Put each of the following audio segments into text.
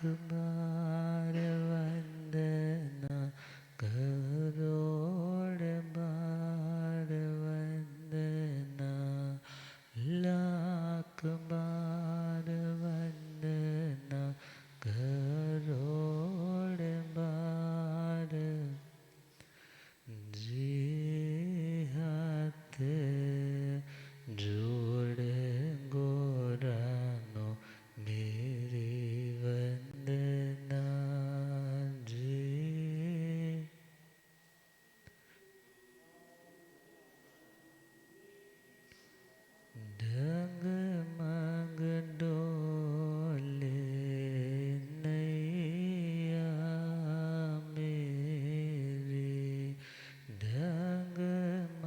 बार वंदना, करोड़ बार वंदना, लाख बार वंदना, करोड़ बार। जी हाथ जोड़ गोरानो मेरी वंदना जी। डगमग डोले नैया मेरी, डगमग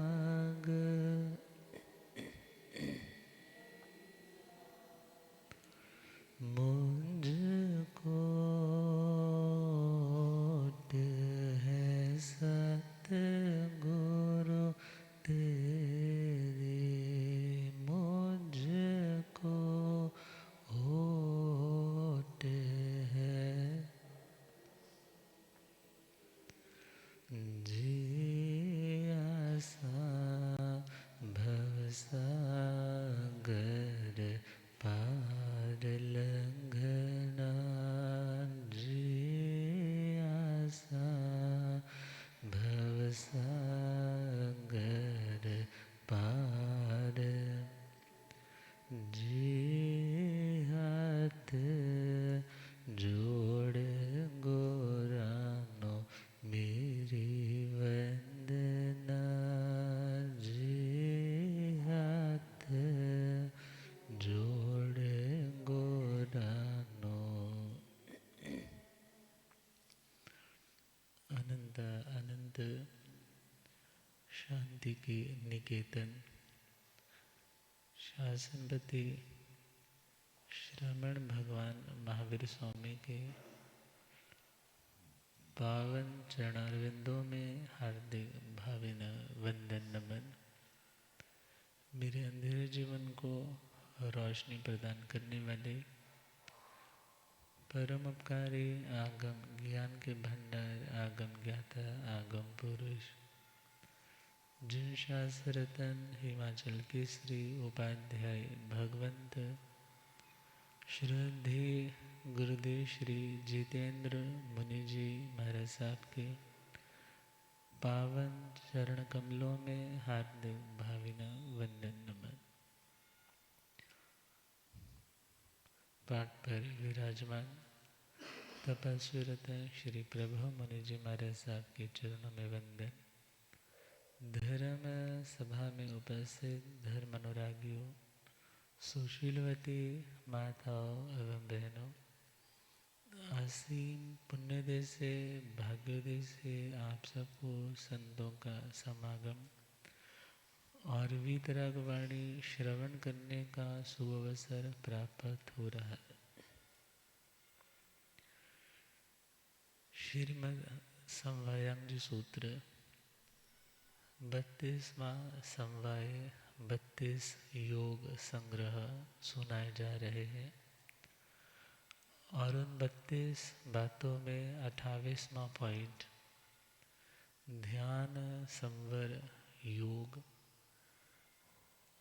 मुझको है सतगुरु तेरी, मुझको होठ है जियासा भवसागर पार लंघना, जियासा भवसागर पार। जी हाथ जोड़ गोरानो मेरी वंदना जी। हाथ जोड़ गोरानो। अनंत अनंत शांति की निकेतन शासनपति श्रमण भगवान महावीर स्वामी के पावन चरणारविंदों में हार्दिक भावना वंदन नमन। मेरे अंधेरे जीवन को रोशनी प्रदान करने वाले परम उपकारी आगम ज्ञान के भंडार, आगम ज्ञाता, आगम पुरुष, जिन शास्त्र रतन हिमाचल केसरी उपाध्याय भगवंत श्रद्धे गुरुदेव श्री जितेंद्र मुनि जी महाराज साहब के पावन चरण कमलों में हार्दिक भावना वंदन नमन। पाठ पर विराजमान तपस्वीरत श्री प्रभु मुनि जी महाराज साहब के चरणों में वंदन। धर्म सभा में उपस्थित धर्म अनुरागियों, सुशीलवती माताओं एवं बहनों, असीम पुण्योदय से भाग्योदय से आप सबको संतों का समागम और वीतराग वाणी श्रवण करने का शुभ अवसर प्राप्त हो रहा है। श्रीमद् समवायांग सूत्र 32वां समवाय 32 योग संग्रह सुनाए जा रहे हैं और उन 32 बातों में 28वां पॉइंट ध्यान संवर योग,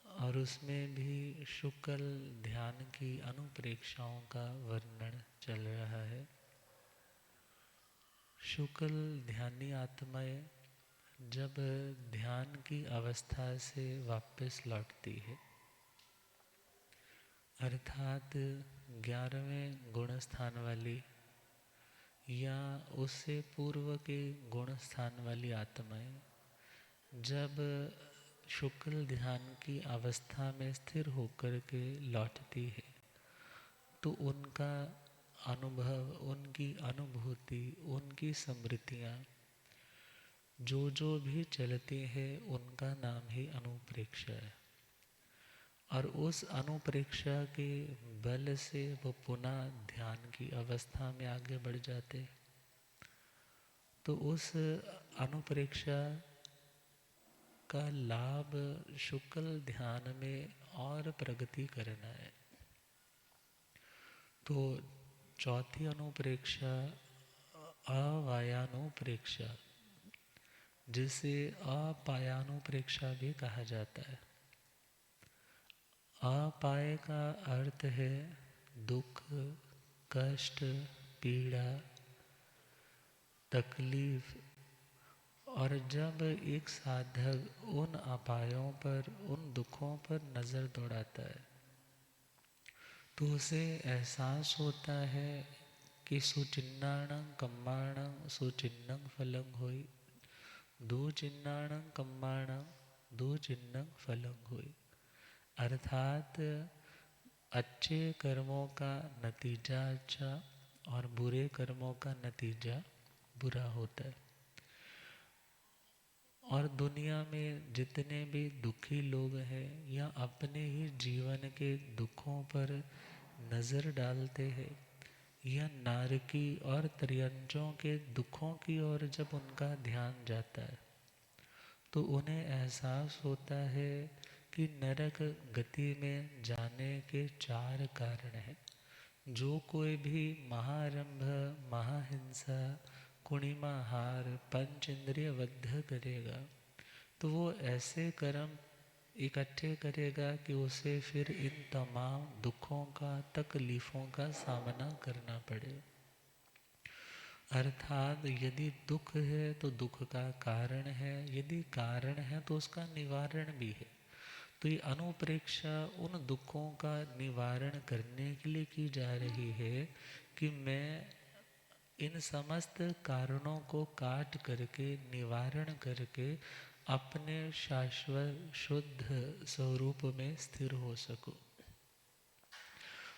और उसमें भी शुक्ल ध्यान की अनुप्रेक्षाओं का वर्णन चल रहा है। शुक्ल ध्यानी आत्माएं जब ध्यान की अवस्था से वापस लौटती है, अर्थात 11वें गुण स्थान वाली या उससे पूर्व के गुण स्थान वाली आत्माएं जब शुक्ल ध्यान की अवस्था में स्थिर होकर के लौटती है, तो उनका अनुभव, उनकी अनुभूति, उनकी स्मृतियाँ जो भी चलती है उनका नाम ही अनुप्रेक्षा है। और उस अनुप्रेक्षा के बल से वो पुनः ध्यान की अवस्था में आगे बढ़ जाते। तो उस अनुप्रेक्षा का लाभ शुक्ल ध्यान में और प्रगति करना है। तो चौथी अनुप्रेक्षा अवायानुप्रेक्षा, जिसे अपायानुप्रेक्षा भी कहा जाता है। अपाय का अर्थ है दुख, कष्ट, पीड़ा, तकलीफ। और जब एक साधक उन अपायों पर, उन दुखों पर नज़र दौड़ाता है, तो उसे एहसास होता है कि सुचिन्नाणं कम्माणं सुचिन्नं फलं होई, दुचिन्नाणं कम्माणं दुचिन्नं फलं होई। अर्थात अच्छे कर्मों का नतीजा अच्छा और बुरे कर्मों का नतीजा बुरा होता है। और दुनिया में जितने भी दुखी लोग हैं या अपने ही जीवन के दुखों पर नज़र डालते हैं, या नारकी और त्रियंचों के दुखों की ओर जब उनका ध्यान जाता है, तो उन्हें एहसास होता है कि नरक गति में जाने के 4 कारण हैं। जो कोई भी महारंभ, महाहिंसा, कुणिमाहार, पंच इंद्रिय वध करेगा, तो वो ऐसे कर्म इकट्ठे करेगा कि उसे फिर इन तमाम दुखों का, तकलीफ़ों का सामना करना पड़े। अर्थात यदि दुख है तो दुख का कारण है, यदि कारण है तो उसका निवारण भी है। तो ये अनुप्रेक्षा उन दुखों का निवारण करने के लिए की जा रही है कि मैं इन समस्त कारणों को काट करके, निवारण करके अपने शाश्वत शुद्ध स्वरूप में स्थिर हो सकूं।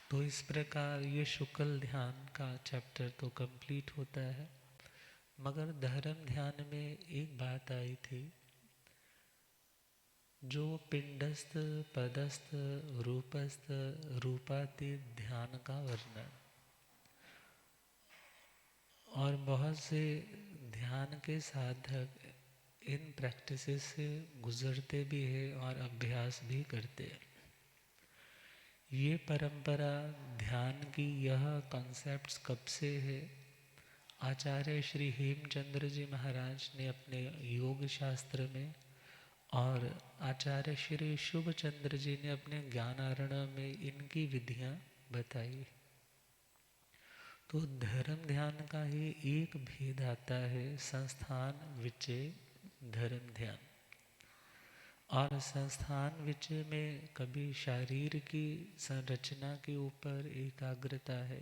तो इस प्रकार ये शुक्ल ध्यान का चैप्टर तो कंप्लीट होता है। मगर धर्म ध्यान में एक बात आई थी, जो पिंडस्थ, पदस्थ, रूपस्थ, रूपातीत ध्यान का वर्णन। और बहुत से ध्यान के साधक इन प्रैक्टिसेस से गुजरते भी हैं और अभ्यास भी करते हैं। ये परंपरा ध्यान की, यह कॉन्सेप्ट्स कब से है? आचार्य श्री हेमचंद्र जी महाराज ने अपने योग शास्त्र में, और आचार्य श्री शुभ चंद्र जी ने अपने ज्ञानारण में इनकी विधियां बताई। तो धर्म ध्यान का ही एक भेद आता है, संस्थान विचय धर्म ध्यान। और संस्थान विचय में कभी शरीर की संरचना के ऊपर एकाग्रता है,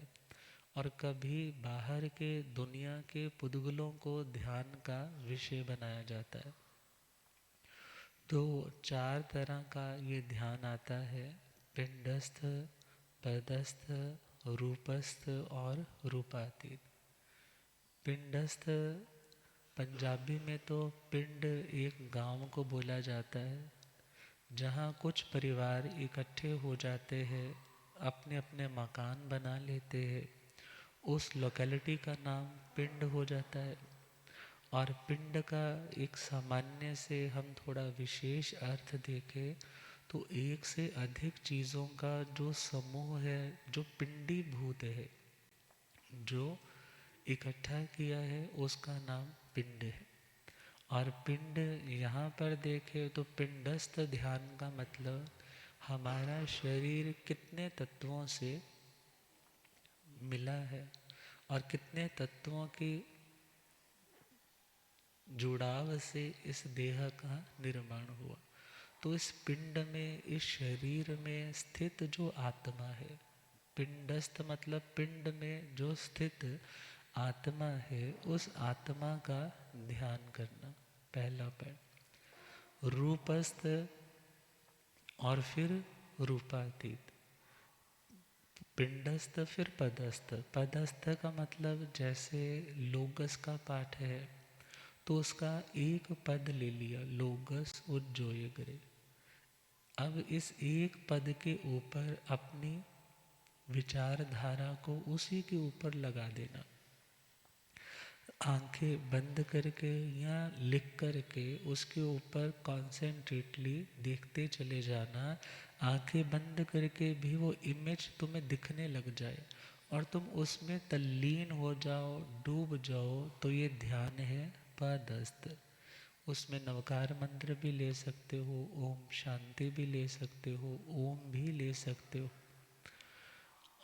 और कभी बाहर के दुनिया के पुद्गलों को ध्यान का विषय बनाया जाता है। तो 4 तरह का ये ध्यान आता है, पिंडस्थ, पदस्थ, रूपस्थ और रूपातीत। पिंडस्थ, पंजाबी में तो पिंड एक गांव को बोला जाता है, जहाँ कुछ परिवार इकट्ठे हो जाते हैं, अपने अपने मकान बना लेते हैं। उस लोकेलिटी का नाम पिंड हो जाता है। और पिंड का एक सामान्य से हम थोड़ा विशेष अर्थ देखें तो एक से अधिक चीज़ों का जो समूह है, जो पिंडी भूत है, जो इकट्ठा किया है, उसका नाम पिंड है। और पिंड यहाँ पर देखें तो पिंडस्थ ध्यान का मतलब हमारा शरीर कितने तत्वों से मिला है और कितने तत्वों की जुड़ाव से इस देह का निर्माण हुआ। तो इस पिंड में, इस शरीर में स्थित जो आत्मा है, पिंडस्थ मतलब पिंड में जो स्थित आत्मा है, उस आत्मा का ध्यान करना, पहला पॉइंट। रूपस्थ और फिर रूपातीत। पिंडस्थ फिर पदस्थ। पदस्थ का मतलब जैसे लोगस का पाठ है, तो उसका एक पद ले लिया, लोगस उज्जोयग्रे। अब इस एक पद के ऊपर अपनी विचारधारा को उसी के ऊपर लगा देना। आंखें बंद करके या लिख करके उसके ऊपर कॉन्सेंट्रेटली देखते चले जाना। आंखें बंद करके भी वो इमेज तुम्हें दिखने लग जाए, और तुम उसमें तल्लीन हो जाओ, डूब जाओ, तो ये ध्यान है पदस्थ। उसमें नवकार मंत्र भी ले सकते हो, ओम शांति भी ले सकते हो, ओम भी ले सकते हो।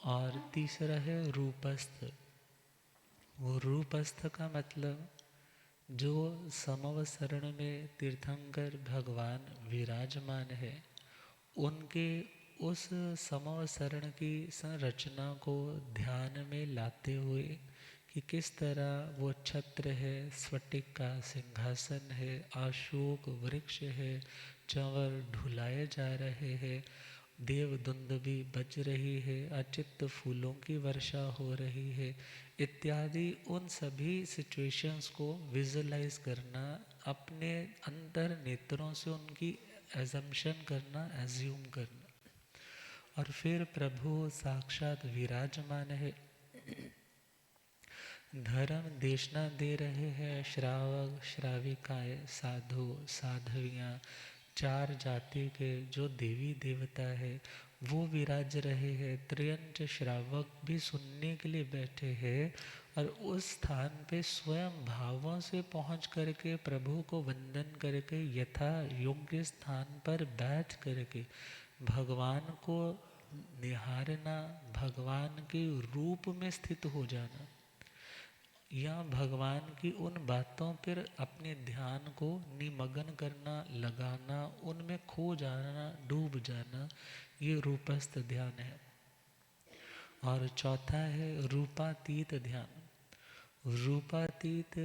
और तीसरा है रूपस्थ। वो रूपस्थ का मतलब जो समवसरण में तीर्थंकर भगवान विराजमान है, उनके उस समवसरण की संरचना को ध्यान में लाते हुए कि किस तरह वो छत्र है, स्फटिक का सिंहासन है, अशोक वृक्ष है, चंवर ढुलाए जा रहे हैं, देव दुंदुभी बज रही है, अचित फूलों की वर्षा हो रही है, इत्यादि उन सभी सिचुएशंस को विजुलाइज करना, अपने अंतर नेत्रों से उनकी एजम्पशन करना, एज्यूम करना। और फिर प्रभु साक्षात विराजमान है, धर्म देशना दे रहे हैं, श्रावक श्राविकाएं, साधु साध्वियाँ, चार जाति के जो देवी देवता है वो विराज रहे हैं, त्रियंच श्रावक भी सुनने के लिए बैठे हैं। और उस स्थान पे स्वयं भावों से पहुँच करके प्रभु को वंदन करके यथा योग्य स्थान पर बैठ करके भगवान को निहारना, भगवान के रूप में स्थित हो जाना, या भगवान की उन बातों पर अपने ध्यान को निमग्न करना, लगाना, उनमें खो जाना, डूब जाना, ये रूपस्थ ध्यान है। और चौथा है रूपातीत ध्यान। रूपातीत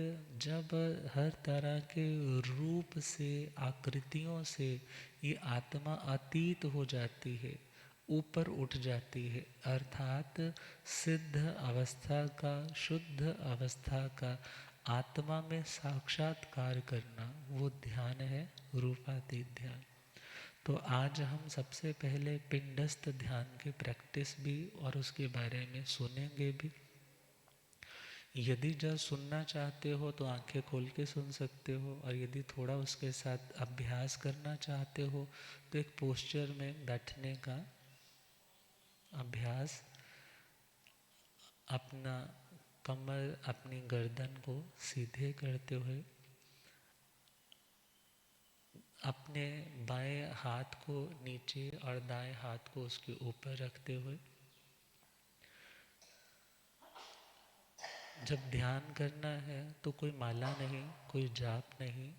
जब हर तरह के रूप से, आकृतियों से ये आत्मा अतीत हो जाती है, ऊपर उठ जाती है, अर्थात सिद्ध अवस्था का, शुद्ध अवस्था का आत्मा में साक्षात्कार करना, वो ध्यान है रूपातीत ध्यान। तो आज हम सबसे पहले पिंडस्थ ध्यान की प्रैक्टिस भी और उसके बारे में सुनेंगे भी। यदि जब सुनना चाहते हो तो आंखें खोल के सुन सकते हो, और यदि थोड़ा उसके साथ अभ्यास करना चाहते हो तो एक पोस्चर में बैठने का अभ्यास, अपना कमर, अपनी गर्दन को सीधे करते हुए, अपने बाएं हाथ को नीचे और दाएं हाथ को उसके ऊपर रखते हुए, जब ध्यान करना है तो कोई माला नहीं, कोई जाप नहीं।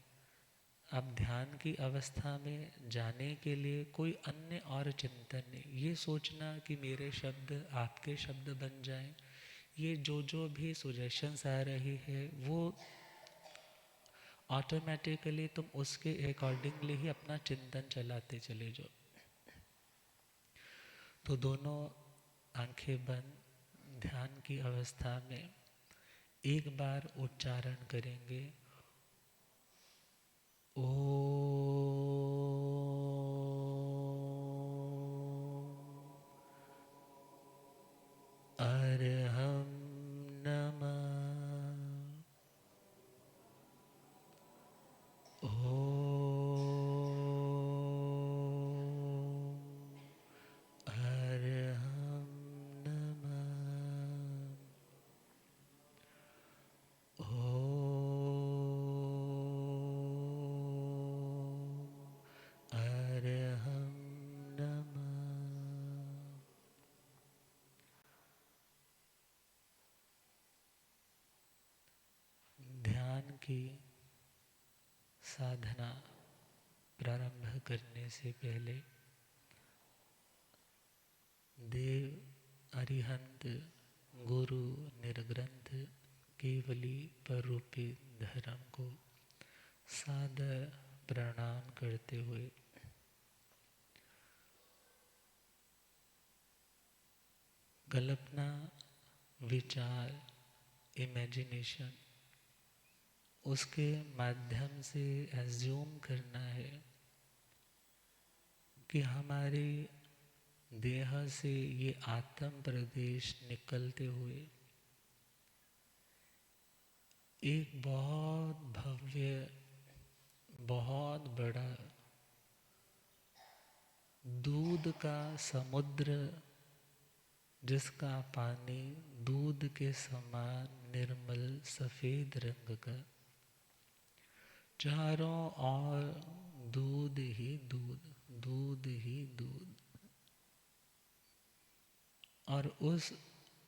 अब ध्यान की अवस्था में जाने के लिए कोई अन्य और चिंतन नहीं, ये सोचना कि मेरे शब्द आपके शब्द बन जाएं, ये जो भी सुजेशंस आ रही है वो ऑटोमेटिकली तुम उसके अकॉर्डिंगली ही अपना चिंतन चलाते चले जाओ। तो दोनों आंखें बंद, ध्यान की अवस्था में एक बार उच्चारण करेंगे, ओ अर्हं नमः, अर्हं नमः, अर्हं नमः। ध्यान की साधना प्रारंभ करने से पहले देव अरिहंत गुरु निर्ग्रंथ केवली परूपी धर्म को सादर प्रणाम करते हुए कल्पना, विचार, इमेजिनेशन, उसके माध्यम से एज्यूम करना है कि हमारी देह से ये आत्म प्रदेश निकलते हुए एक बहुत भव्य, बहुत बड़ा दूध का समुद्र जिसका पानी दूध के समान निर्मल सफेद रंग का, चारों ओर दूध ही दूध, दूध ही दूध। और उस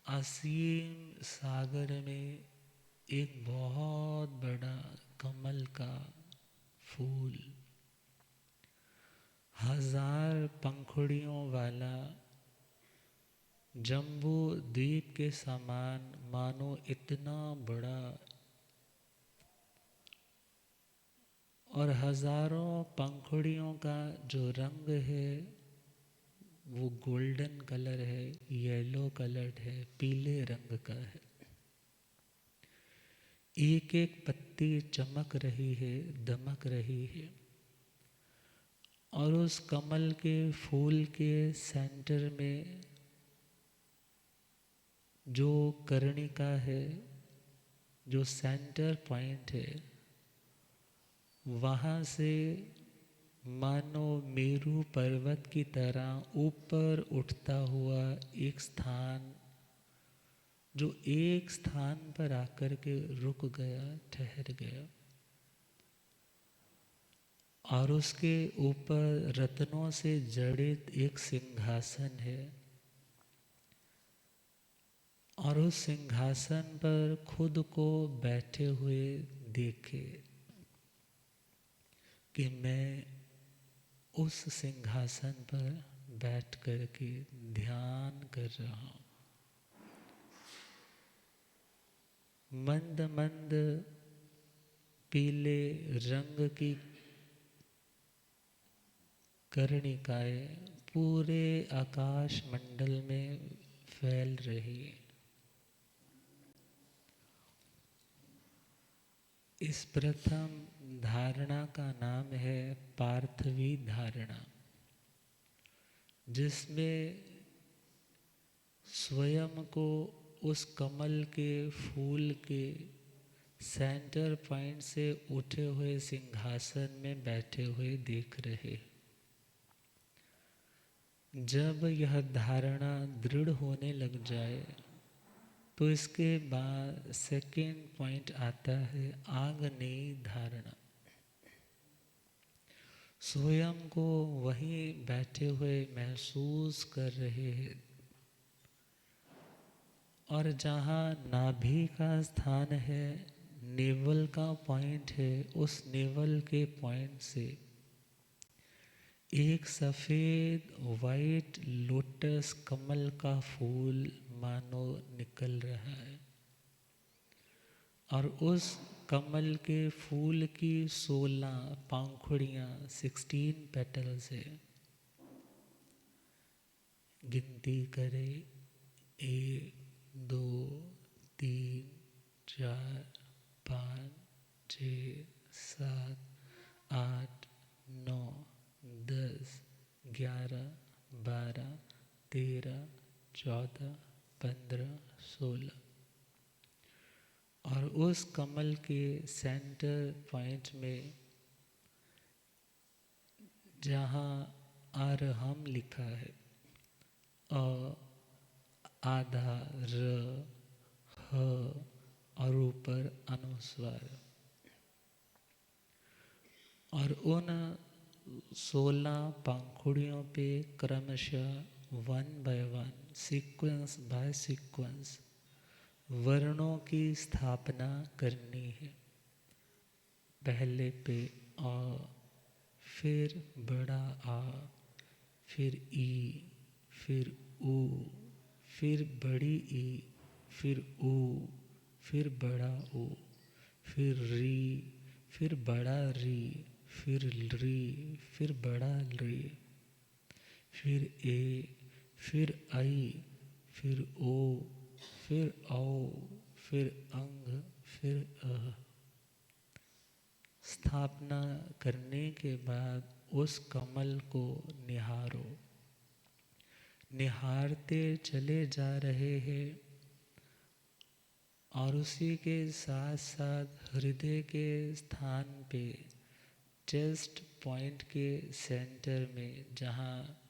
असीम सागर में एक बहुत बड़ा कमल का फूल, 1000 पंखुड़ियों वाला, जम्बू द्वीप के समान, मानो इतना बड़ा, और हजारों पंखुड़ियों का जो रंग है वो गोल्डन कलर है, येलो कलर है, पीले रंग का है। एक एक पत्ती चमक रही है, दमक रही है। और उस कमल के फूल के सेंटर में जो कर्णिका है, जो सेंटर पॉइंट है, वहाँ से मानो मेरू पर्वत की तरह ऊपर उठता हुआ एक स्थान, जो एक स्थान पर आकर के रुक गया, ठहर गया। और उसके ऊपर रत्नों से जड़ित एक सिंहासन है। और उस सिंहासन पर खुद को बैठे हुए देखे कि मैं उस सिंहासन पर बैठ कर के ध्यान कर रहा हूँ। मंद मंद पीले रंग की कर्णिकाएं पूरे आकाश मंडल में फैल रही है। इस प्रथम धारणा का नाम है पार्थवी धारणा, जिसमें स्वयं को उस कमल के फूल के सेंटर पॉइंट से उठे हुए सिंहासन में बैठे हुए देख रहे। जब यह धारणा दृढ़ होने लग जाए तो इसके बाद सेकेंड पॉइंट आता है आग्नेय धारणा। स्वयं को वहीं बैठे हुए महसूस कर रहे हैं, और जहाँ नाभि का स्थान है, नेवल का पॉइंट है, उस नेवल के पॉइंट से एक सफ़ेद वाइट लोटस कमल का फूल मानो निकल रहा है। और उस कमल के फूल की 16 पंखुड़ियाँ, 16 पेटल्स है। गिनती करे 1 2 3 4 5 6 7 8 9 10 11 12 13 14 15 16। और उस कमल के सेंटर पॉइंट में जहाँ अरहम लिखा है, आधा र, ह, और ऊपर अनुस्वार, और उन 16 पंखुड़ियों पे क्रमशः 1 by 1, सीक्वेंस बाय सीक्वेंस वर्णों की स्थापना करनी है। पहले पे आ, फिर बड़ा आ, फिर ई, फिर ऊ, फिर बड़ी ई, फिर ऊ, फिर बड़ा ऊ, फिर री, फिर बड़ा री, फिर री, फिर बड़ा री, फिर ए, फिर आई, फिर ओ, फिर औ, फिर अंग, फिर अह। स्थापना करने के बाद उस कमल को निहारो। निहारते चले जा रहे हैं, और उसी के साथ साथ हृदय के स्थान पे, चेस्ट पॉइंट के सेंटर में, जहाँ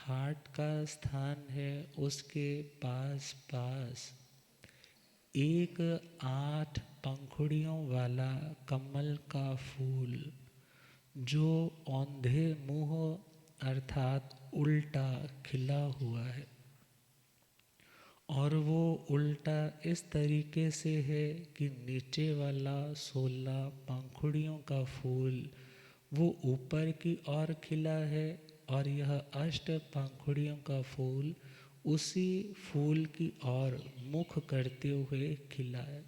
हार्ट का स्थान है उसके पास पास एक 8 पंखुड़ियों वाला कमल का फूल जो औंधे मुंह अर्थात उल्टा खिला हुआ है। और वो उल्टा इस तरीके से है कि नीचे वाला 16 पंखुड़ियों का फूल वो ऊपर की ओर खिला है और यह 8 पंखुड़ियों का फूल उसी फूल की ओर मुख करते हुए खिला है।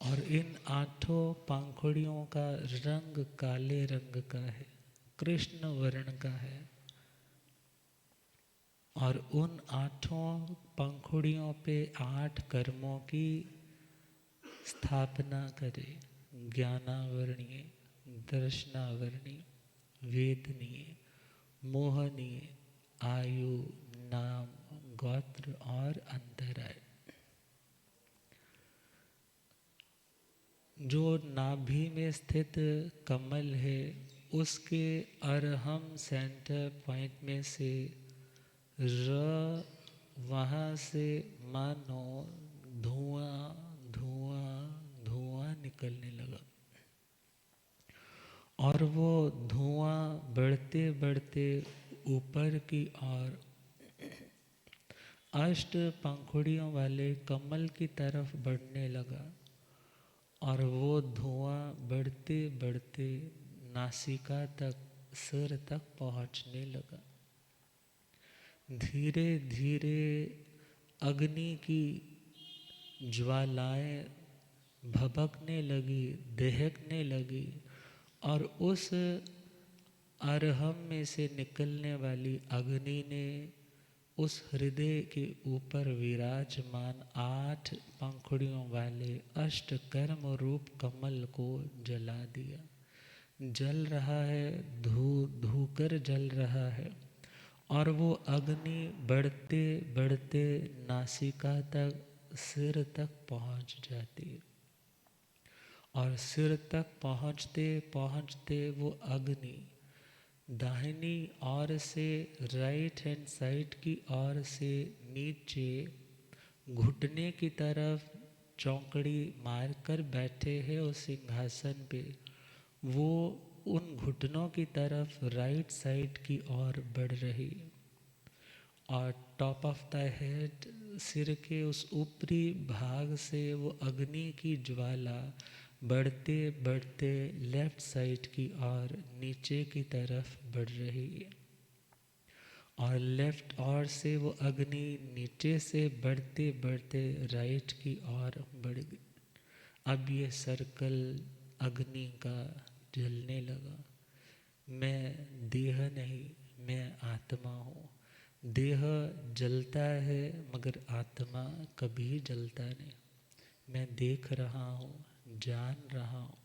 और इन 8 पंखुड़ियों का रंग काले रंग का है, कृष्ण वर्ण का है। और उन 8 पंखुड़ियों पे 8 कर्मों की स्थापना करे। ज्ञानावरणीय, दर्शनावरणीय, वेदनीय, मोहनीय, आयु, नाम, गोत्र और अंतराय। जो नाभि में स्थित कमल है उसके अरहम सेंटर पॉइंट में से वहाँ से मानो धुआं धुआं धुआं निकलने लगा। और वो धुआं बढ़ते बढ़ते ऊपर की ओर 8 पंखुड़ियों वाले कमल की तरफ बढ़ने लगा। और वो धुआं बढ़ते बढ़ते नासिका तक, सिर तक पहुँचने लगा। धीरे धीरे अग्नि की ज्वालाएं भभकने लगी, दहकने लगी। और उस अरहम में से निकलने वाली अग्नि ने उस हृदय के ऊपर विराजमान 8 पंखुड़ियों वाले अष्टकर्म रूप कमल को जला दिया। जल रहा है, धू धू कर जल रहा है। और वो अग्नि बढ़ते बढ़ते नासिका तक, सिर तक पहुंच जाती है। और सिर तक पहुंचते पहुंचते वो अग्नि दाहिनी ओर से, राइट हैंड साइड की ओर से नीचे घुटने की तरफ चौकड़ी मारकर बैठे हैं उस सिंहासन पे। वो उन घुटनों की तरफ राइट साइड की ओर बढ़ रही। और टॉप ऑफ द हेड, सिर के उस ऊपरी भाग से वो अग्नि की ज्वाला बढ़ते बढ़ते लेफ्ट साइड की ओर नीचे की तरफ बढ़ रही है। और लेफ्ट ओर से वो अग्नि नीचे से बढ़ते बढ़ते राइट की ओर बढ़ गई। अब ये सर्कल अग्नि का जलने लगा। मैं देह नहीं, मैं आत्मा हूँ। देह जलता है मगर आत्मा कभी जलता नहीं। मैं देख रहा हूँ, जान रहा हूँ।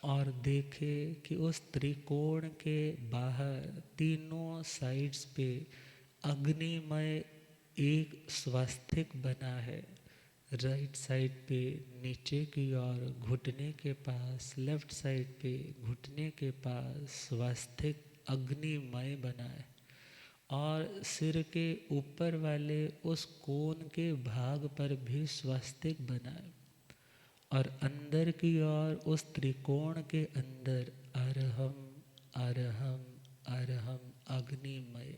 और देखे कि उस त्रिकोण के बाहर तीनों साइड्स पे अग्निमय एक स्वास्तिक बना है। राइट साइड पे नीचे की ओर घुटने के पास, लेफ्ट साइड पे घुटने के पास स्वास्तिक अग्निमय बना है। और सिर के ऊपर वाले उस कोण के भाग पर भी स्वास्तिक बना है। और अंदर की ओर उस त्रिकोण के अंदर अरहम अरहम अरहम अग्निमय।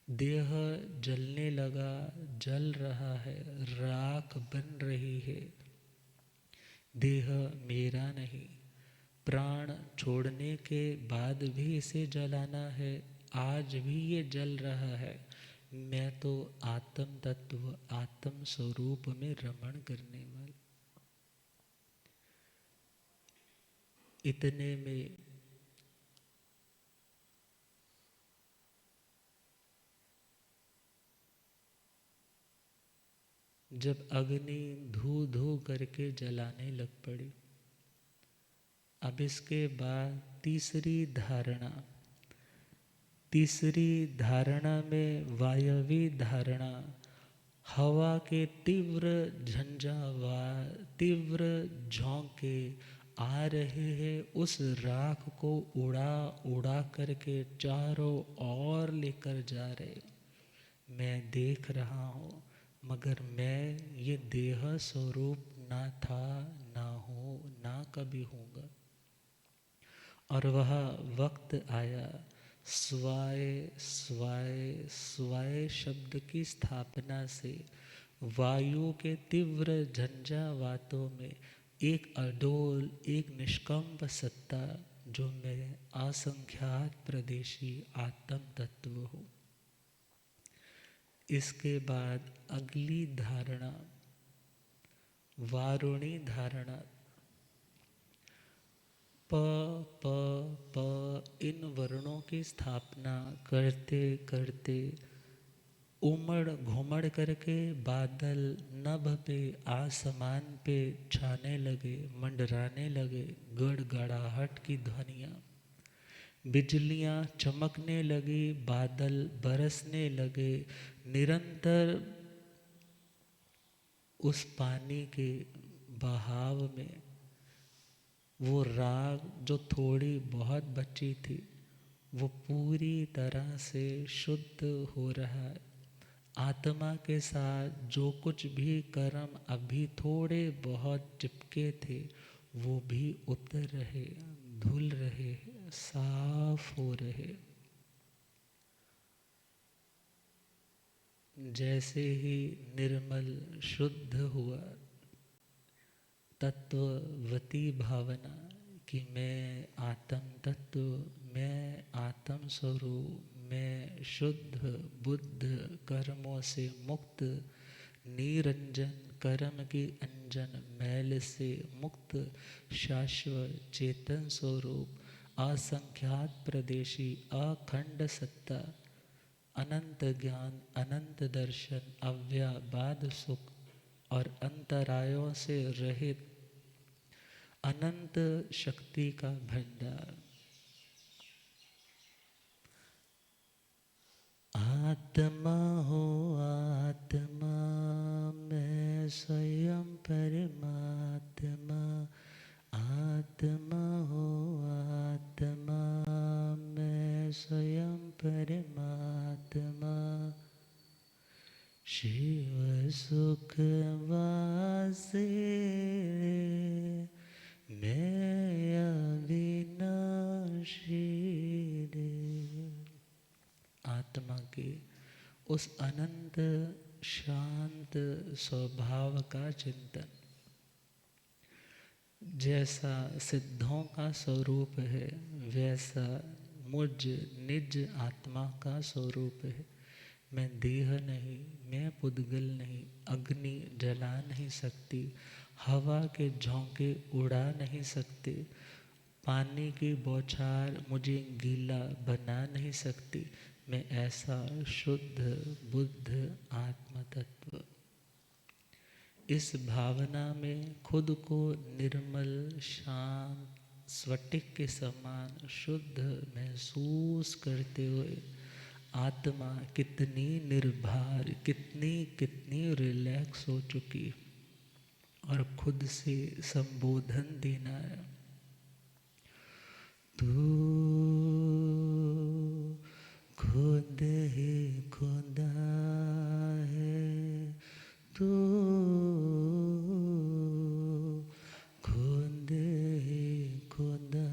देह जलने लगा, जल रहा है, राख बन रही है। देह मेरा नहीं। प्राण छोड़ने के बाद भी इसे जलाना है। आज भी ये जल रहा है। मैं तो आत्म तत्व, आत्म स्वरूप में रमण करने वाला। इतने में जब अग्नि धू धू करके जलाने लग पड़ी, अब इसके बाद तीसरी धारणा में वायवी धारणा, हवा के तीव्र झंझावात, तीव्र झोंके आ रहे हैं, उस राख को उड़ा उड़ा करके चारों ओर लेकर जा रहे। मैं देख रहा हूँ, मगर मैं ये देह स्वरूप ना था, ना हूँ, ना कभी हूँगा। और वह वक्त आया, स्वाय स्वाय स्वाय शब्द की स्थापना से वायु के तीव्र झंझावातों में एक अडोल, एक निष्कंप सत्ता, जो मैं असंख्यात प्रदेशी आत्म तत्व हूँ। इसके बाद अगली धारणा, वारुणी धारणा। प प प इन वर्णों की स्थापना करते करते उमड़ घुमड़ करके बादल नभ पे, आसमान पे छाने लगे, मंडराने लगे। गड़गड़ाहट की ध्वनियाँ, बिजलियाँ चमकने लगी, बादल बरसने लगे। निरंतर उस पानी के बहाव में वो राग जो थोड़ी बहुत बची थी, वो पूरी तरह से शुद्ध हो रहा है। आत्मा के साथ जो कुछ भी कर्म अभी थोड़े बहुत चिपके थे, वो भी उतर रहे, धुल रहे, साफ हो रहे। जैसे ही निर्मल शुद्ध हुआ, तत्ववती भावना कि मैं आत्म तत्व, मैं आत्म स्वरूप, मैं शुद्ध बुद्ध, कर्मों से मुक्त, निरंजन, कर्म की अंजन मैल से मुक्त, शाश्वत चेतन स्वरूप, असंख्यात प्रदेशी, अखंड सत्ता, अनंत ज्ञान, अनंत दर्शन, अव्याबाद सुख और अंतरायों से रहित अनंत शक्ति का भंडार। आत्मा हो आत्मा, मैं स्वयं परमात्मा। आत्मा हो आत्मा, मैं स्वयं परमात्मा। शिव सुख वासे, मैं अविनाशी रे। आत्मा के उस अनंत शांत स्वभाव का चिंतन, जैसा सिद्धों का स्वरूप है, वैसा मुझ निज आत्मा का स्वरूप है। मैं देह नहीं, मैं पुद्गल नहीं, अग्नि जला नहीं सकती, हवा के झोंके उड़ा नहीं सकते, पानी की बौछार मुझे गीला बना नहीं सकती। मैं ऐसा शुद्ध बुद्ध आत्म तत्व, इस भावना में खुद को निर्मल, शांत, स्फटिक के समान शुद्ध महसूस करते हुए आत्मा कितनी निर्भर, कितनी कितनी रिलैक्स हो चुकी, और खुद से संबोधन देना है, तू खुद ही खुदा है, तू खुद ही खुदा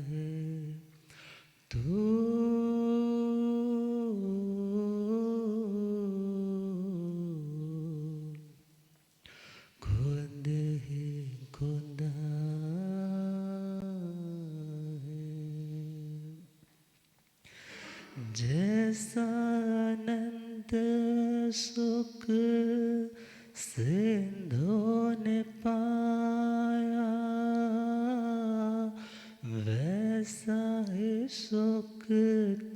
है, तू खुद ही खुदा है। जैसा अनंत सुख सिंधु ने पाया, वैसा ही सुख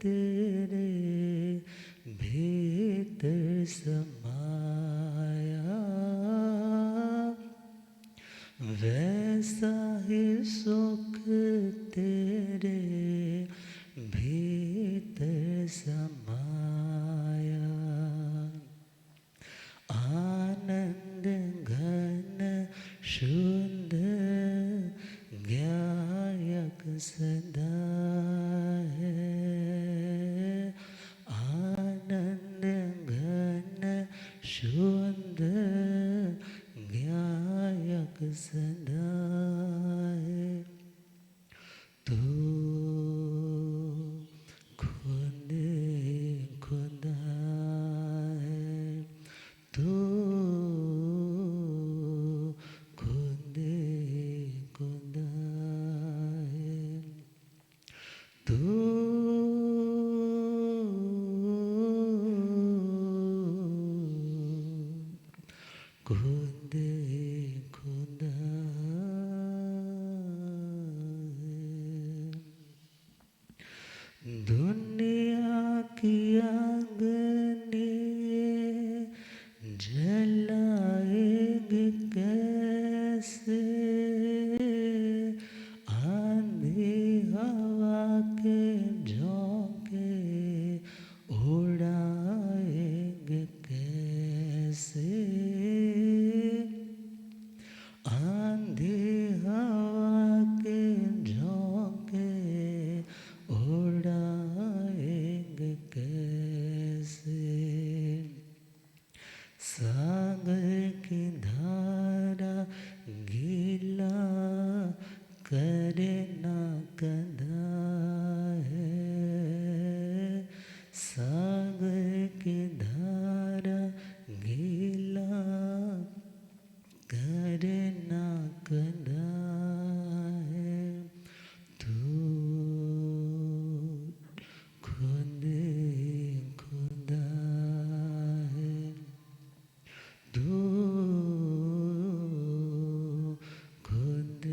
तेरे भीतर समाया, वैसा ही सुख तेरे भीतर समाया। आनंद घन शुद्ध सदा है, आनंद घन शुद्ध ज्ञायक सदा है। तू खुद खुदा है, तू खुद खुदा है, तू खुद खुदा है। दुनिया की आग ने जलाएगी कैसे, आंधी हवा के झोंके उड़ाएंगे कैसे, आंधी हवा के झोंके उड़ाएंगे कैसे। सागर की धारा गीला करे ना कदा है, सागर की धारा गीला करे ना कदा है। तू खुद खुदा है, तू खुद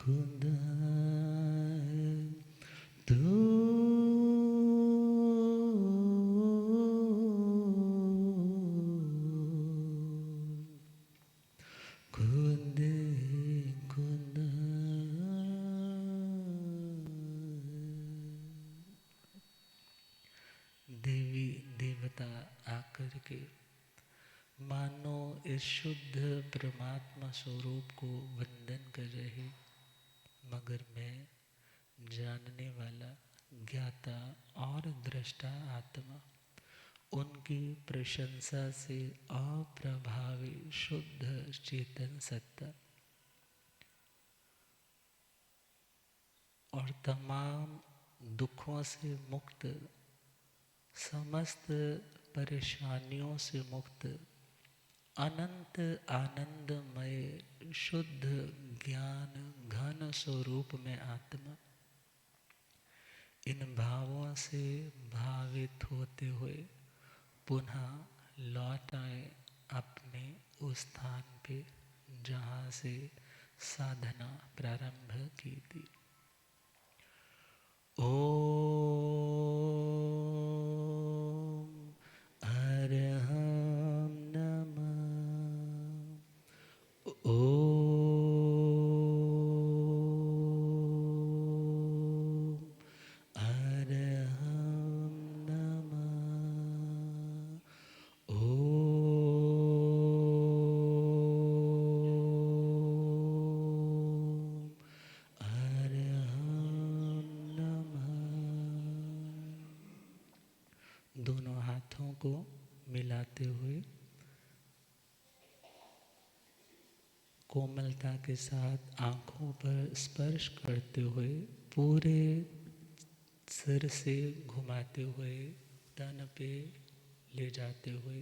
खुदा है, तू खुद खुदा है। देवी देवता आकर के मानो इस शुद्ध परमात्मा स्वरूप को वंदन कर रहे, मगर मैं जानने वाला ज्ञाता और दृष्टा आत्मा उनकी प्रशंसा से अप्रभावी शुद्ध चेतन सत्ता और तमाम दुखों से मुक्त, समस्त परेशानियों से मुक्त, अनंत आनंदमय शुद्ध ज्ञान घन स्वरूप में आत्मा इन भावों से भावित होते हुए पुनः लौट आए अपने उस स्थान पे जहाँ से साधना प्रारंभ की थी। ओम अरहं नमः। ओम अरहं नमः। ओम अरहं नमः। दोनों हाथों को मिलाते हुए कोमलता के साथ आँखों पर स्पर्श करते हुए पूरे सिर से घुमाते हुए तन पे ले जाते हुए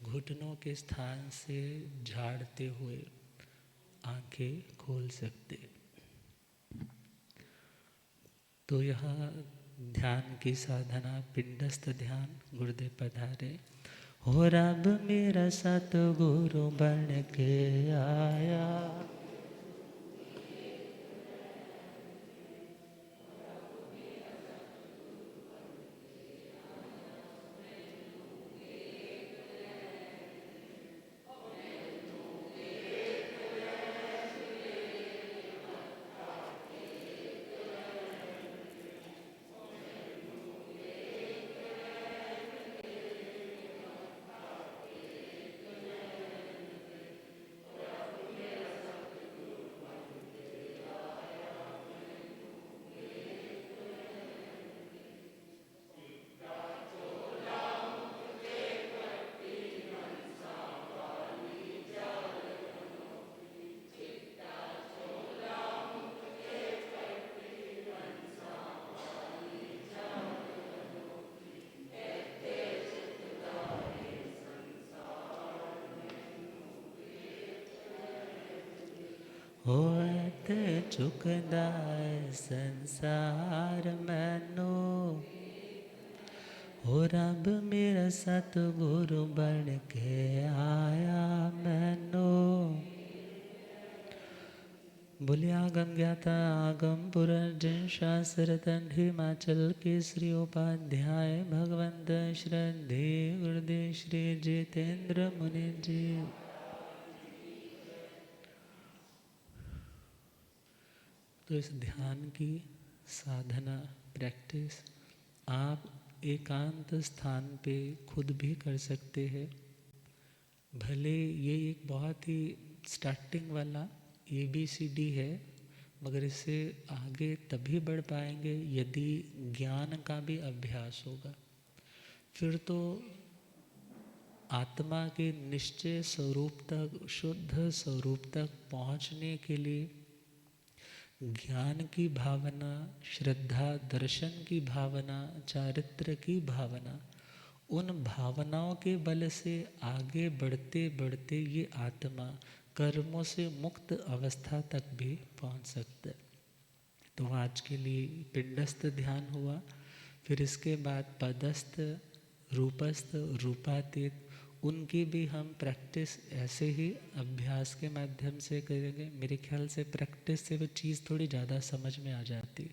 घुटनों के स्थान से झाड़ते हुए आंखें खोल सकते। तो यह ध्यान की साधना पिंडस्थ ध्यान गुरुदेव पधारे। हो रब मेरा सतगुरु बन के आया, होत चुकदा संसार मैनू, हो रब मेरा सतगुरु बन के आया मैनू। बोलिया आगम ज्ञाता आगम पुरंजन शास्त्र तंड हिमाचल केसरी उपाध्याय भगवंत श्रद्धे गुरुदेव श्री जितेंद्र मुनि जी। तो इस ध्यान की साधना प्रैक्टिस आप एकांत स्थान पे खुद भी कर सकते हैं। भले ये एक बहुत ही स्टार्टिंग वाला ABCD है, मगर इससे आगे तभी बढ़ पाएंगे यदि ज्ञान का भी अभ्यास होगा। फिर तो आत्मा के निश्चय स्वरूप तक, शुद्ध स्वरूप तक पहुँचने के लिए ज्ञान की भावना, श्रद्धा, दर्शन की भावना, चारित्र की भावना, उन भावनाओं के बल से आगे बढ़ते बढ़ते ये आत्मा कर्मों से मुक्त अवस्था तक भी पहुंच सकता है। तो आज के लिए पिंडस्थ ध्यान हुआ, फिर इसके बाद पदस्थ, रूपस्थ, रूपातीत, उनकी भी हम प्रैक्टिस ऐसे ही अभ्यास के माध्यम से करेंगे। मेरे ख्याल से प्रैक्टिस से वो चीज़ थोड़ी ज़्यादा समझ में आ जाती,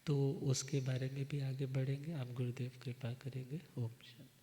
तो उसके बारे में भी आगे बढ़ेंगे। आप गुरुदेव कृपा करेंगे। ओम शांति।